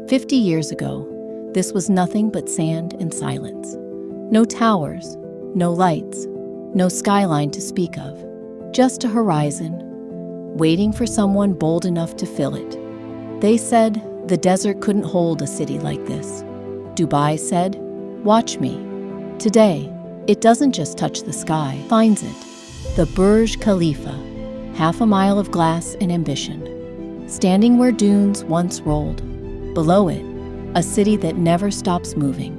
50 years ago, this was nothing but sand and silence. No towers, no lights, no skyline to speak of. Just a horizon, waiting for someone bold enough to fill it. They said the desert couldn't hold a city like this. Dubai said, "Watch me." Today, it doesn't just touch the sky, finds it. The Burj Khalifa, half a mile of glass and ambition. Standing where dunes once rolled. Below it, a city that never stops moving.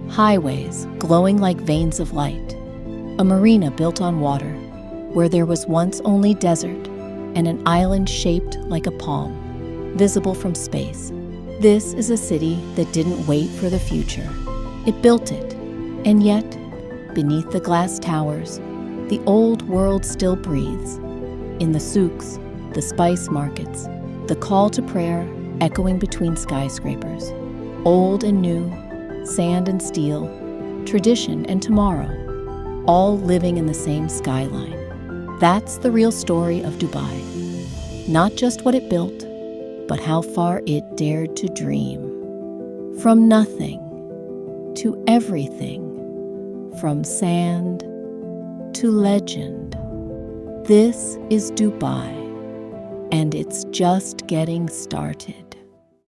Highways glowing like veins of light. A marina built on water, where there was once only desert, and an island shaped like a palm, visible from space. This is a city that didn't wait for the future. It built it, and yet, beneath the glass towers, the old world still breathes. In the souks, the spice markets, the call to prayer echoing between skyscrapers. Old and new, sand and steel, tradition and tomorrow, all living in the same skyline. That's the real story of Dubai. Not just what it built, but how far it dared to dream. From nothing to everything, from sand to legend. This is Dubai, and it's just getting started.